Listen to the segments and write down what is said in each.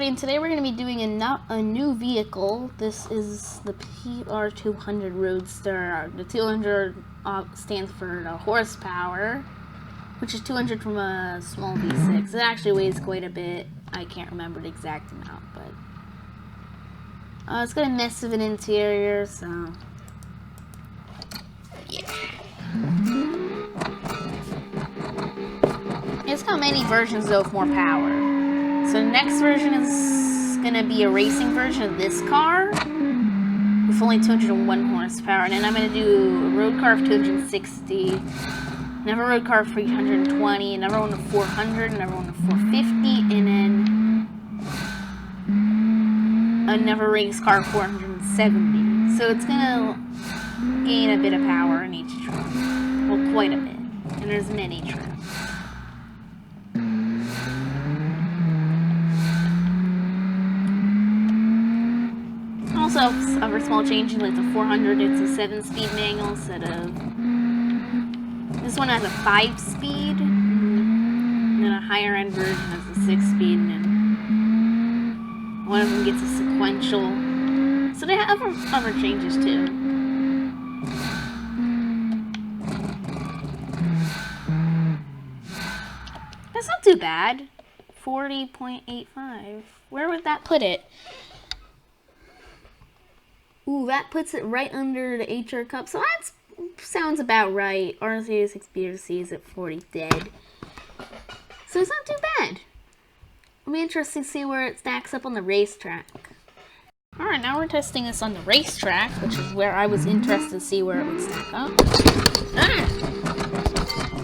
everybody, and today we're going to be doing a new vehicle. This is the PR200 Roadster. The 200 stands for the horsepower, which is 200 from a small V6. It actually weighs quite a bit. I can't remember the exact amount, but it's got a mess of an interior, so yeah. It's got many versions though with more power. So the next version is going to be a racing version of this car with only 201 horsepower. And then I'm going to do a road car of 260, another road car of 320, another one of 400, another one of 450, and then another race car of 470. So it's going to gain a bit of power in each trim. Well, quite a bit. And there's many trims. Also, other small changes, like the 400, it's a 7-speed manual instead of... This one has a 5-speed, and then a higher end version has a 6-speed, and then one of them gets a sequential. So they have other changes too. That's not too bad. 40.85. Where would that put it? Ooh, that puts it right under the HR Cup, so that sounds about right. RC6 BRC is at 40 dead. So it's not too bad. It'll be interesting to see where it stacks up on the racetrack. Alright, now we're testing this on the racetrack, which is where I was interested to see where it would stack up.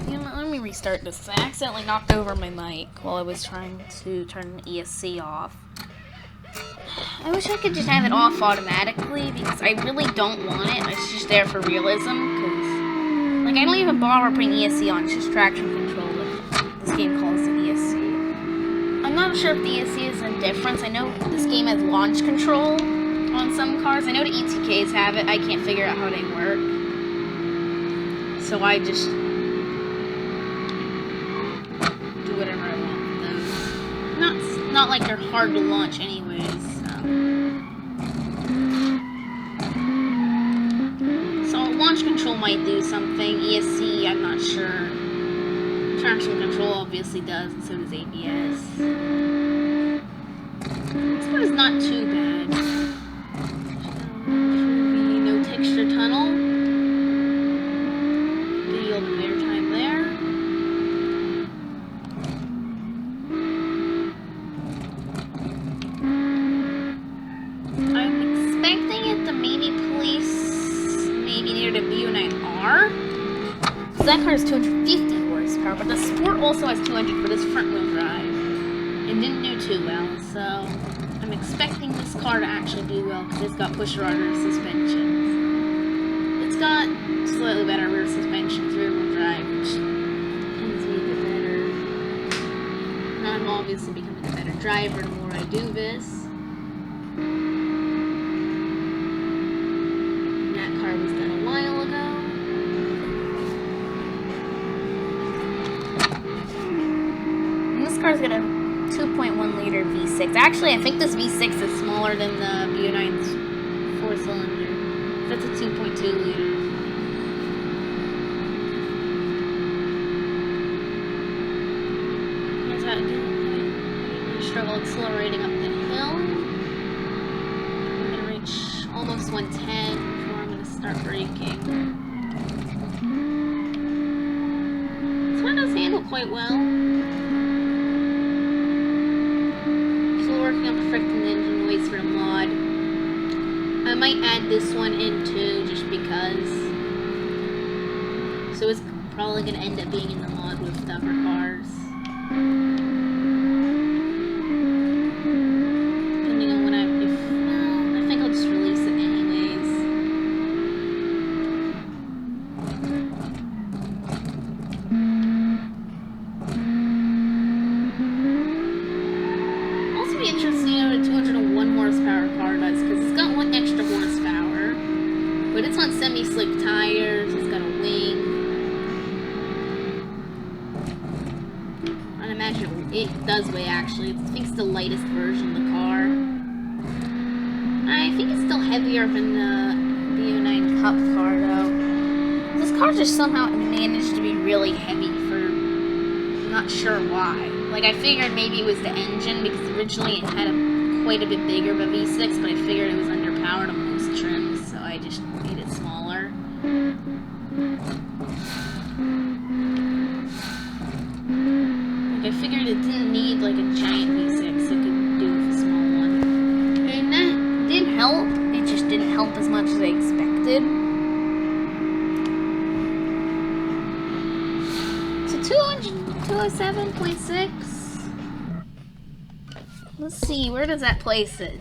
You know, let me restart this. I accidentally knocked over my mic while I was trying to turn the ESC off. I wish I could just have it off automatically, because I really don't want it. It's just there for realism, because, like, I don't even bother putting ESC on. It's just traction control that this game calls the ESC. I'm not sure if the ESC is a difference. I know this game has launch control on some cars. I know the ETKs have it. I can't figure out how they work. So I just do whatever I want with those. Not like they're hard to launch anyways. So launch control might do something. ESC, I'm not sure. Traction control obviously does, and so does ABS. This one is not too bad. No texture tunnel. Good yield and wear time there. I'm expecting it to maybe police near the V9R. That car is 250 horsepower, but the Sport also has 200 for this front-wheel drive. It didn't do too well, so I'm expecting this car to actually do well because it's got pusher-rudder suspensions. It's got slightly better rear suspensions, rear-wheel drive, which tends to be a bit better. And I'm obviously becoming a better driver the more I do this. That car was done a while ago. This car's got a 2.1 liter V6. Actually, I think this V6 is smaller than the V9's 4-cylinder. That's a 2.2 liter. Here's how I struggle accelerating up the hill. I'm going to reach almost 110 before I'm going to start braking. This one does handle quite well. Working on perfecting the engine waits for a mod. I might add this one in too, just because. So it's probably going to end up being in the mod with the other cars. Depending on when I think I'll just release it anyways. Interesting how a 201 horsepower car does, because it's got one extra horsepower, but it's on semi-slick tires. It's got a wing. I imagine it does weigh, actually. I think it's the lightest version of the car. heavier than the B09 Cup car, though. This car just somehow managed to be really heavy for not sure why. Like, I figured maybe it was the engine, because originally it had quite a bit bigger of a V6, but I figured it was underpowered on most trims, so I just made it smaller. Like, I figured it didn't need like a giant V6, it could do with a small one. And that did help, it just didn't help as much as I expected. So 207.6. Let's see, where does that place it?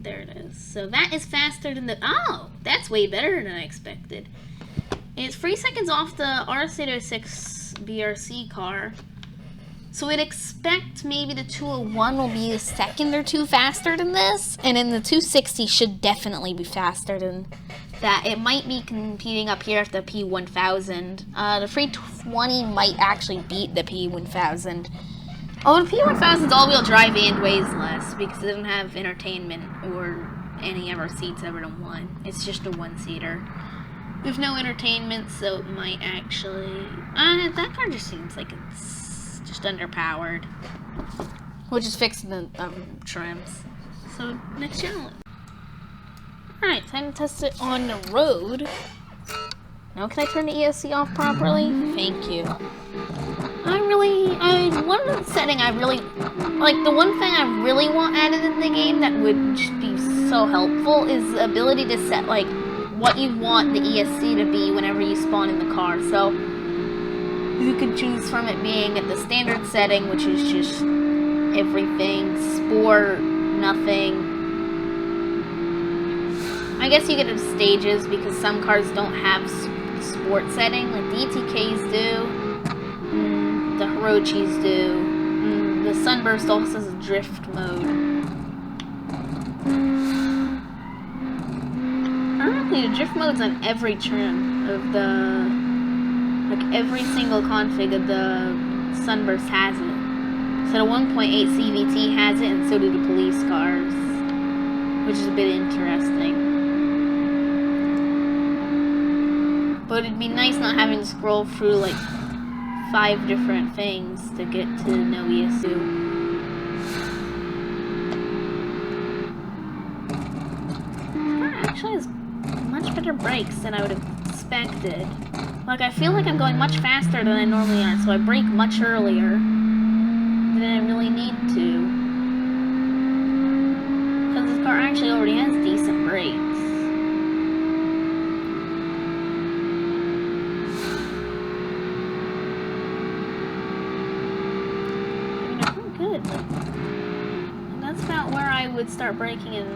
There it is. So that is faster than the... Oh, that's way better than I expected. It's 3 seconds off the R806 BRC car. So we'd expect maybe the 201 will be a second or two faster than this. And then the 260 should definitely be faster than that. It might be competing up here at the P1000. The 320 might actually beat the P1000. Oh, the P1000's all-wheel drive and weighs less because it doesn't have entertainment or any other seats other than one. It's just a one-seater. There's no entertainment, so it might actually... that car just seems like it's just underpowered. We'll just fix the trims. So, next challenge. Alright, time to test it on the road. Now, can I turn the ESC off properly? Thank you. One setting I really, like, the one thing I really want added in the game that would just be so helpful is the ability to set, like, what you want the ESC to be whenever you spawn in the car. So, you could choose from it being at the standard setting, which is just everything, sport, nothing. I guess you could have stages because some cars don't have sport setting, like the ETKs do. The Hirochis do. The Sunburst also has a drift mode. Apparently the drift mode's on every trim of the... like every single config of the Sunburst has it. So the 1.8 CVT has it, and so do the police cars. Which is a bit interesting. But it'd be nice not having to scroll through like 5 different things to get to know ESU. This car actually has much better brakes than I would have expected. Like, I feel like I'm going much faster than I normally are, so I brake much earlier than I really need to. Because this car actually already has decent brakes. That's about where I would start braking in,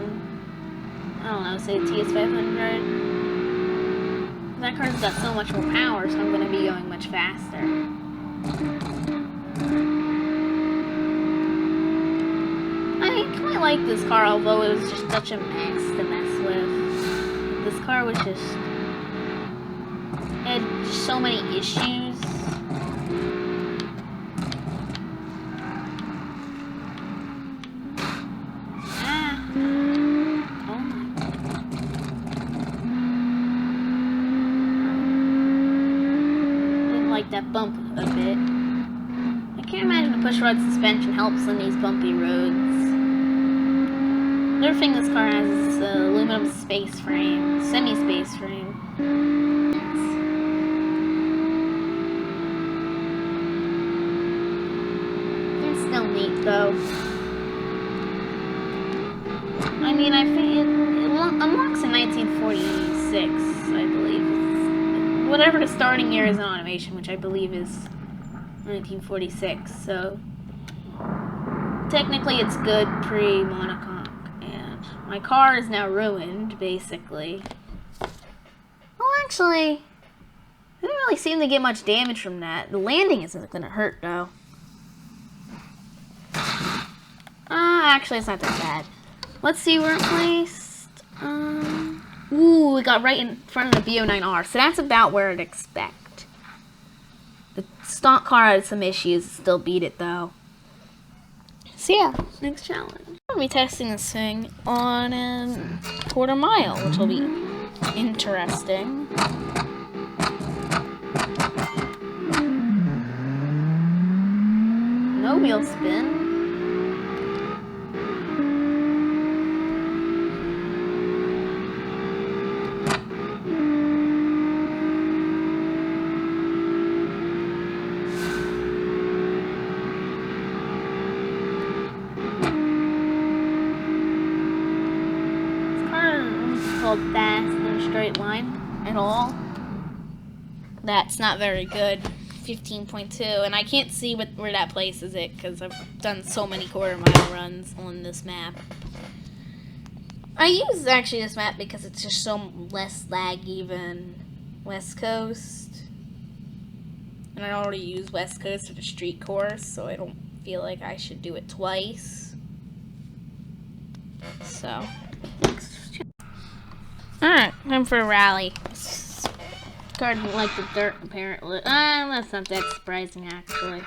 I don't know, say TS500. That car's got so much more power, so I'm going to be going much faster. I kind of like this car, although it was just such a mess to mess with. This car was just... it had so many issues. That bump a bit. I can't imagine the push-rod suspension helps on these bumpy roads. Another thing this car has is aluminum space frame, semi-space frame. It's still neat though. I mean, I think it unlocks in 1946, I believe. Whatever the starting year is in automation, which I believe is 1946, so technically it's good pre-monocoque, and my car is now ruined, basically. Well, actually, I didn't really seem to get much damage from that. The landing isn't gonna hurt, though. Actually, it's not that bad. Let's see where it placed. Ooh, we got right in front of the B09R, so that's about where I'd expect. The stock car had some issues, still beat it though. So yeah, next challenge. going to be testing this thing on a quarter mile, which will be interesting. No wheel spin. Fast in a straight line at all. That's not very good. 15.2, and I can't see where that places it because I've done so many quarter mile runs on this map. I use actually this map because it's just so less laggy than West Coast, and I already use West Coast for the street course, so I don't feel like I should do it twice. So. Alright, time for a rally. This car doesn't like the dirt, apparently. That's not that surprising, actually.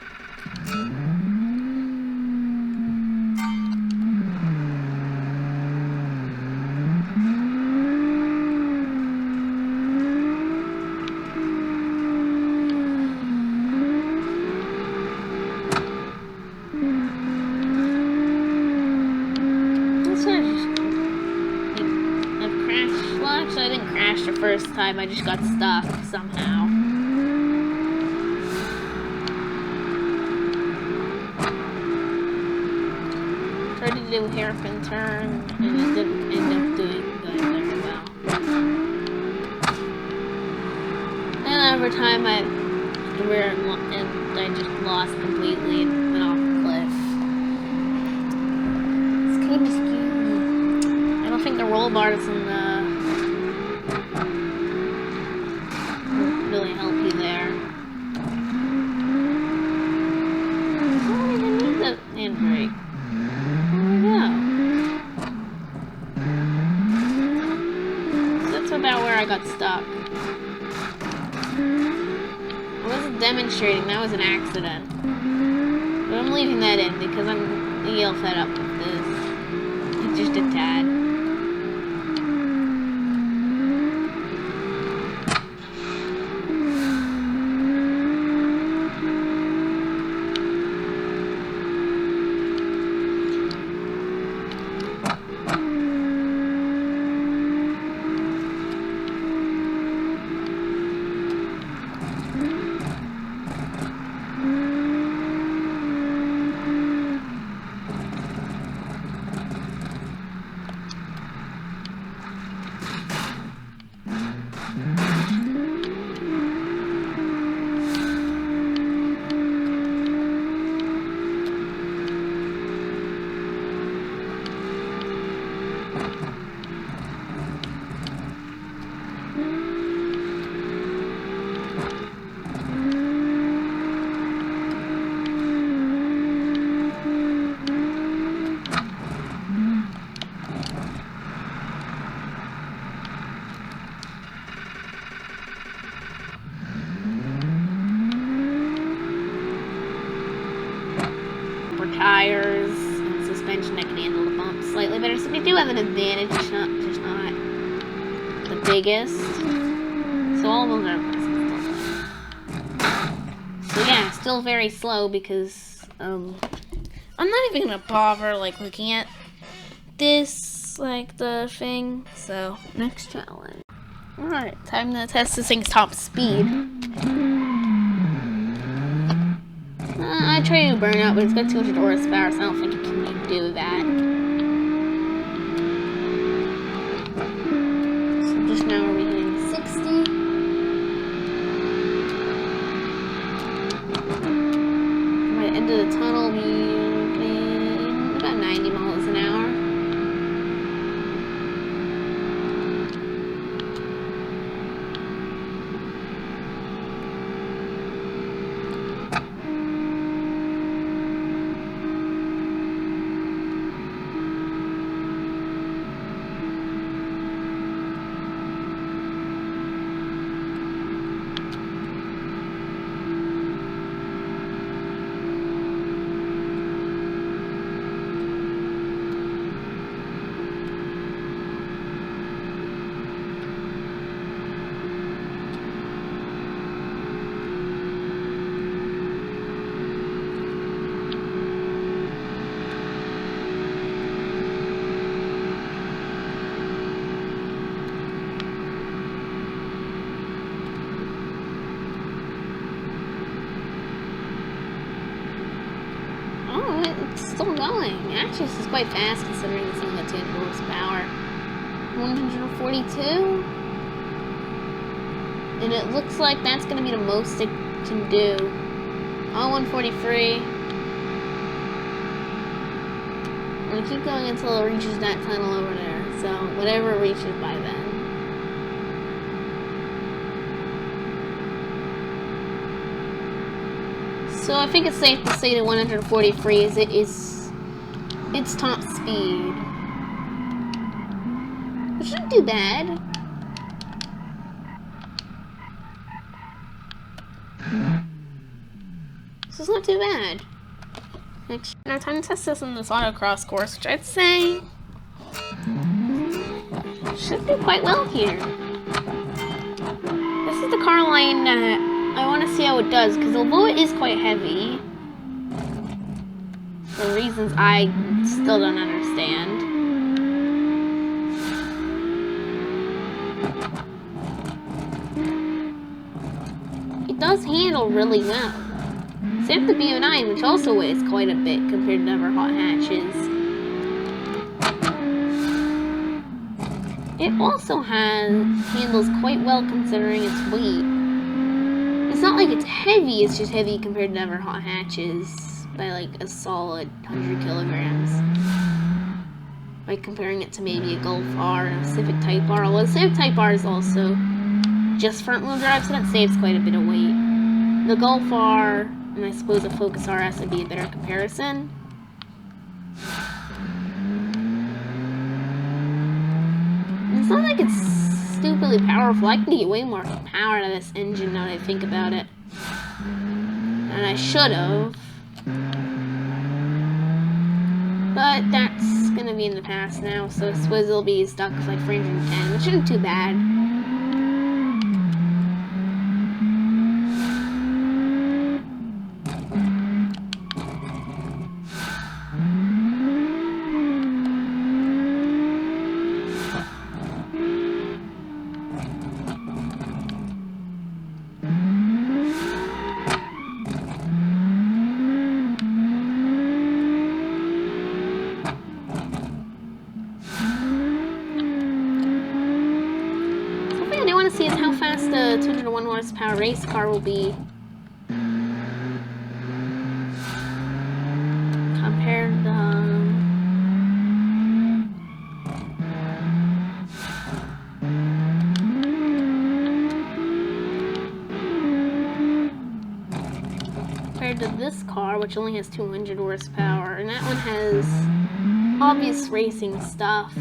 I didn't crash the first time, I just got stuck somehow. Tried to do a hairpin turn, and it didn't end up doing very well. And over time, I just lost completely and went off the cliff. This game is scary. I don't think the roll bars in the really help you there. I don't even need the handbrake. There we go. So that's about where I got stuck. I wasn't demonstrating, that was an accident. But I'm leaving that in because I'm a little fed up with this. Just a tad. Tires and suspension that can handle the bumps slightly better, so we do have an advantage. It's just not the biggest. So all of them are. So yeah, still very slow because I'm not even gonna bother like looking at this like the thing. So next challenge. All right, time to test this thing's top speed. I tried to burn out, but it's got 200 horsepower, so I don't think it can do that. So just now we're hitting 60. By the end of the tunnel, we'll be about 90 miles an hour. still going. Actually, this is quite fast considering it's only got 200 horsepower. 142? And it looks like that's going to be the most it can do. Oh, 143. I'm going to keep going until it reaches that tunnel over there. So, whatever it reaches by then. So, I think it's safe to say that 143 is its top speed. Which isn't too bad. This is not too bad. Next, now time to test this in this autocross course, which I'd say should do quite well here. This is the car line that I want to see how it does, because although it is quite heavy, for reasons I still don't understand, it does handle really well. Same with the BO9, which also weighs quite a bit compared to other hot hatches. It also handles quite well considering its weight. It's not like it's heavy, it's just heavy compared to other hot hatches by like a solid 100 kilograms. By comparing it to maybe a Golf R and a Civic Type R. Although the Civic Type R is also just front wheel drive, so that saves quite a bit of weight. The Golf R, and I suppose a Focus RS would be a better comparison. It's not like it's stupidly powerful. I can get way more power out of this engine now that I think about it. And I should have. But that's gonna be in the past now, so I suppose it'll be stuck with like 310, which isn't too bad. See is how fast the 201 horsepower race car will be compared to this car, which only has 200 horsepower, and that one has obvious racing stuff.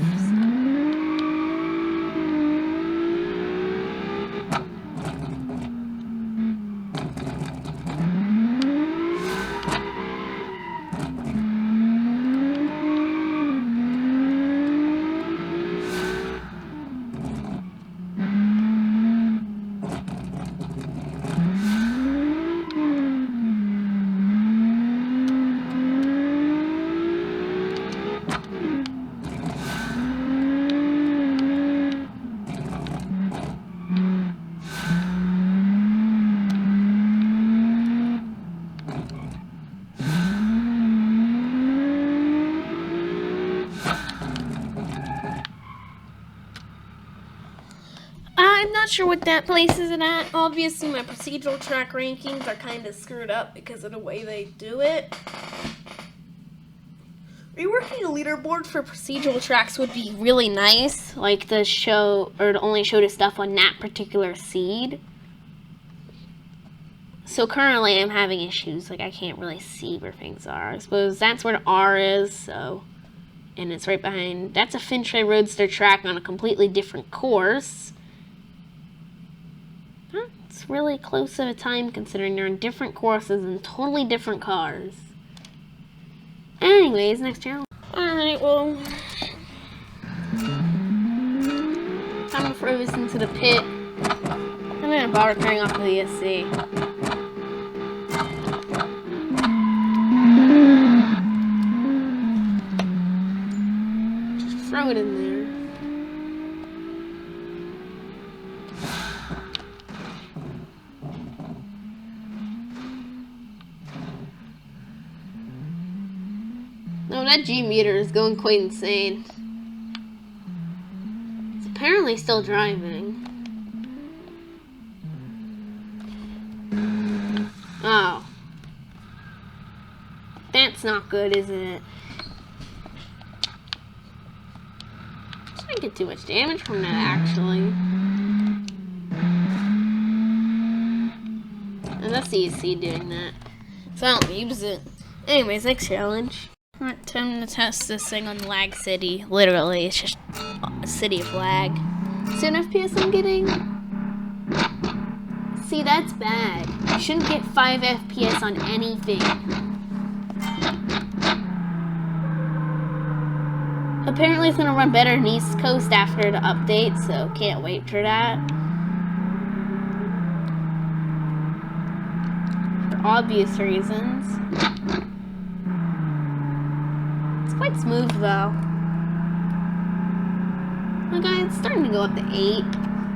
I'm not sure what that places it at. Obviously, my procedural track rankings are kind of screwed up because of the way they do it. Reworking a leaderboard for procedural tracks would be really nice, like to show, or to only show the stuff on that particular seed. So currently I'm having issues, like I can't really see where things are. I suppose that's where the R is, so, and it's right behind, that's a Finchley Roadster track on a completely different course. It's really close at a time considering they're in different courses and totally different cars. Anyways, next challenge. Alright, well, time to throw this into the pit. I'm gonna bother turning off the ESC. Just throw it in there. No, that G meter is going quite insane. It's apparently still driving. Oh. That's not good, isn't it? I didn't get too much damage from that, actually. And that's the ESC doing that. So I don't use it. Anyways, next challenge. Alright, time to test this thing on Lag City. Literally, it's just a city of lag. See what FPS I'm getting? See, that's bad. You shouldn't get 5 FPS on anything. Apparently it's going to run better in East Coast after the update, so can't wait for that. For obvious reasons. It's quite smooth though. Okay, it's starting to go up to 8.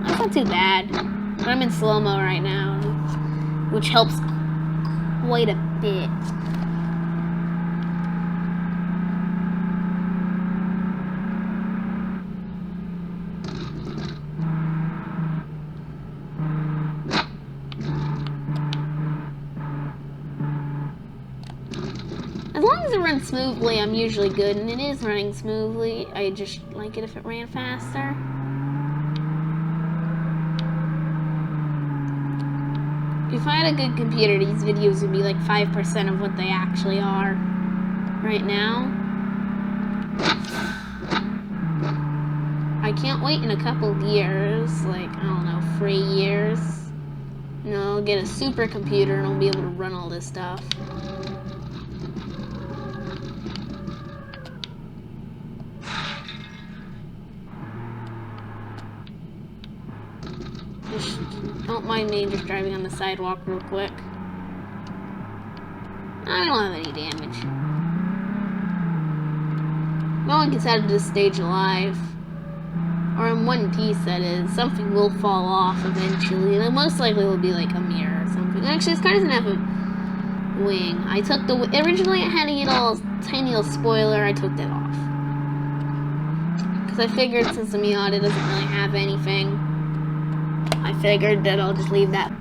That's not too bad. But I'm in slow-mo right now, which helps quite a bit. As long as it runs smoothly, I'm usually good, and it is running smoothly. I just like it if it ran faster. If I had a good computer, these videos would be like 5% of what they actually are right now. I can't wait in a couple years, like, I don't know, 3 years. You know, I'll get a supercomputer and I'll be able to run all this stuff. Don't mind me just driving on the sidewalk real quick. I don't have any damage. No one gets out of this stage alive. Or in one piece, that is. Something will fall off eventually. And it most likely will be like a mirror or something. Actually, this car doesn't have a wing. I took the... Originally, it had a little tiny little spoiler. I took that off. Because I figured since the Miata doesn't really have anything, I figured that I'll just leave that.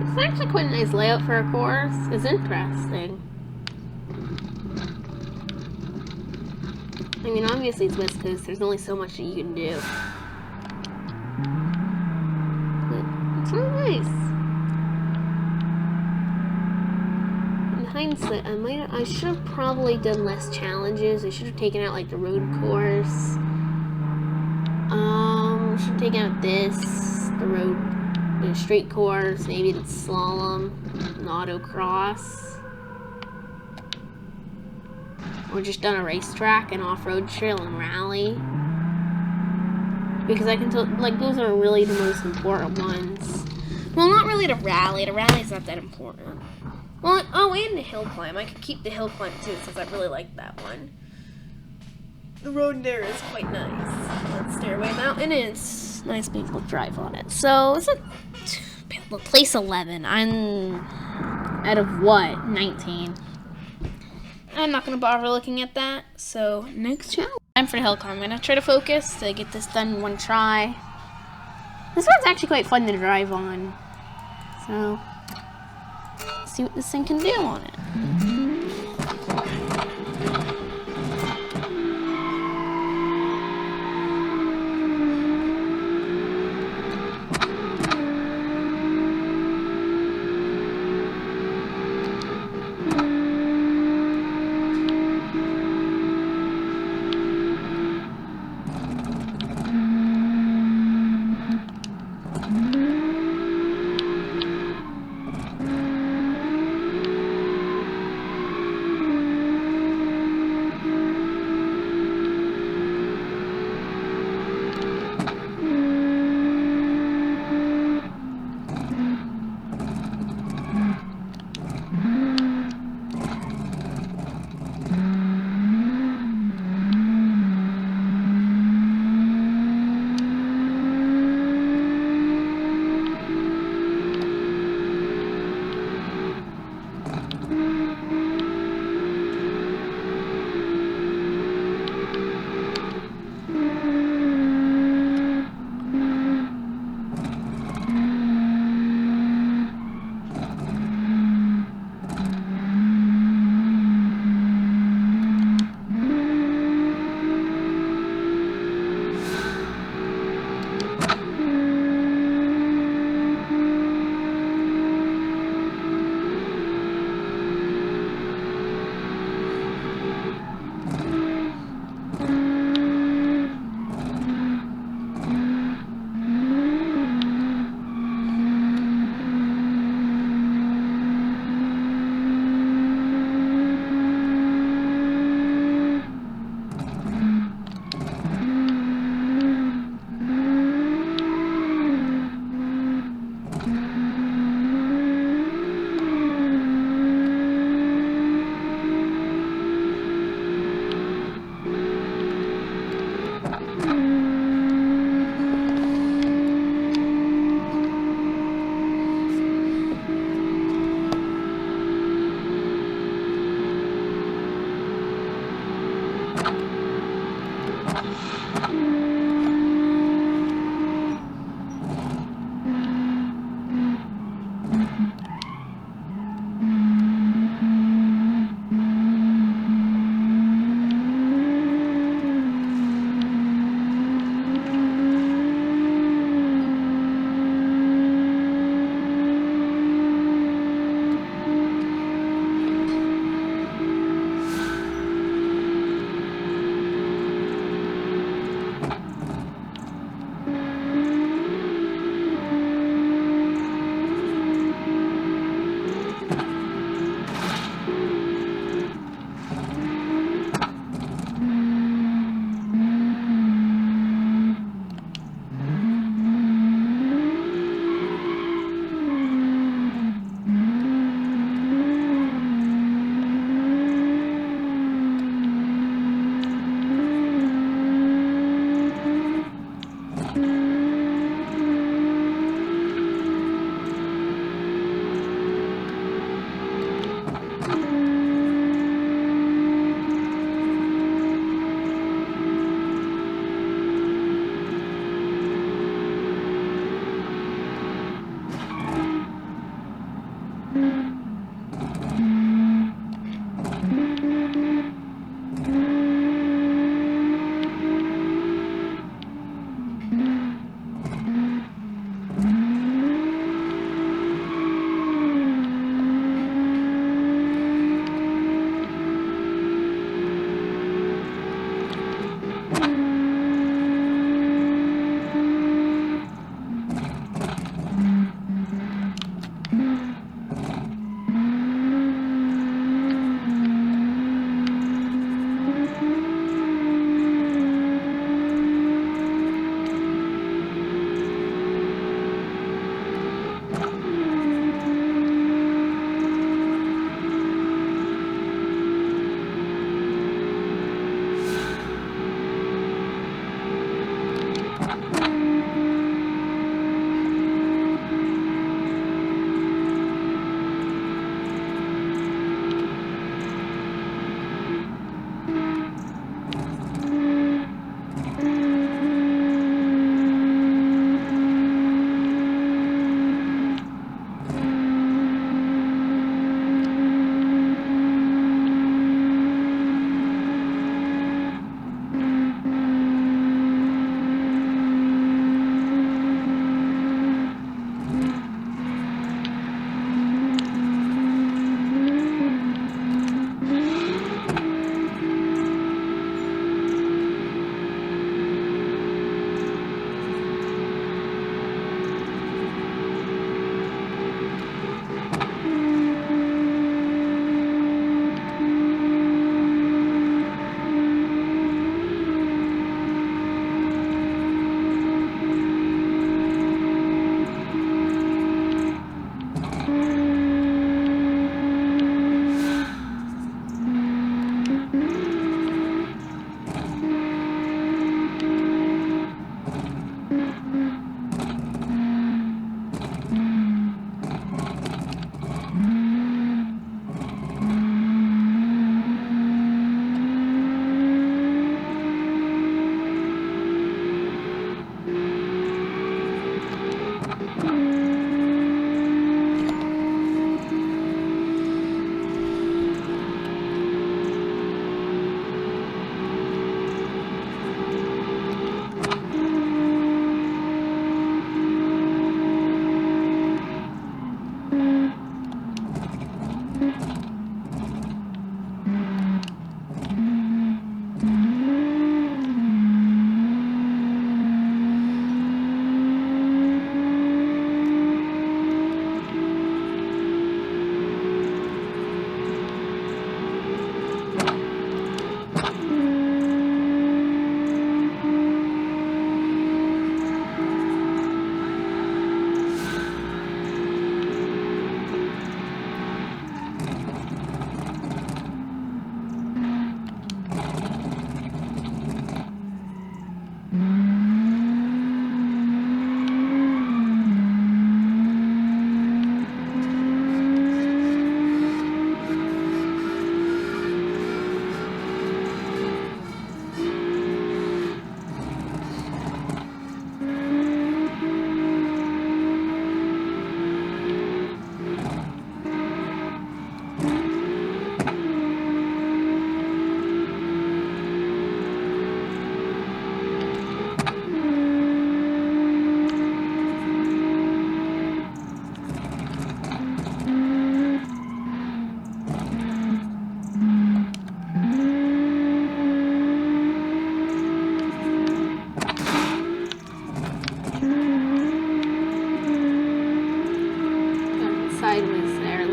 It's actually quite a nice layout for a course. It's interesting. I mean, obviously it's West Coast. There's only so much that you can do. But it's really nice. In hindsight, I should have probably done less challenges. I should have taken out like the road course. Should have taken out the street course, maybe the slalom, an autocross, or just done a racetrack, an off-road trail, and rally. Because I can tell, like, those are really the most important ones. Well, not really the rally. The rally's not that important. Well, oh, and the hill climb. I could keep the hill climb too, since I really like that one. The road there is quite nice. That Stairway Mountain is nice, people drive on it. So it's a place 11. I'm Out of what? 19. I'm not gonna bother looking at that. So Next challenge. time for the hill climb. I'm gonna try to focus to get this done in one try. This one's actually quite fun to drive on. So, let's see what this thing can do on it.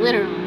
Literally.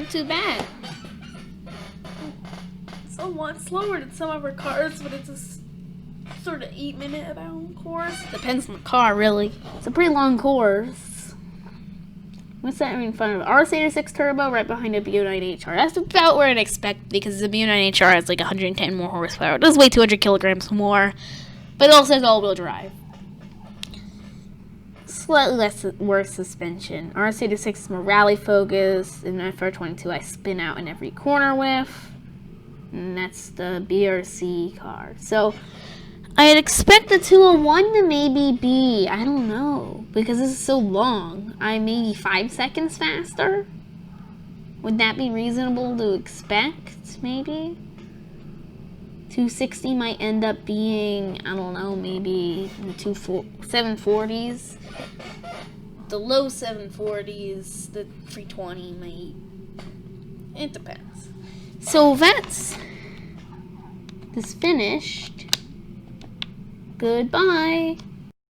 Not too bad. It's a somewhat slower than some of our cars, but it's a sort of 8-minute about course. Depends on the car, really. It's a pretty long course. What's that in front of? RS86 Turbo right behind a B09HR. That's About where I'd expect, because the B9HR has like 110 more horsepower. It does weigh 200 kilograms more, but it also has all-wheel drive. slightly worse suspension. RS86 is more rally focused, and FR22 I spin out in every corner with. And that's the BRC car. So I'd expect the 201 to maybe be, I don't know, because this is so long, maybe 5 seconds faster? Would that be reasonable to expect, maybe? 260 might end up being, I don't know, maybe the 740s. The low 740s, the 320 might. It depends. So that's this finished. Goodbye.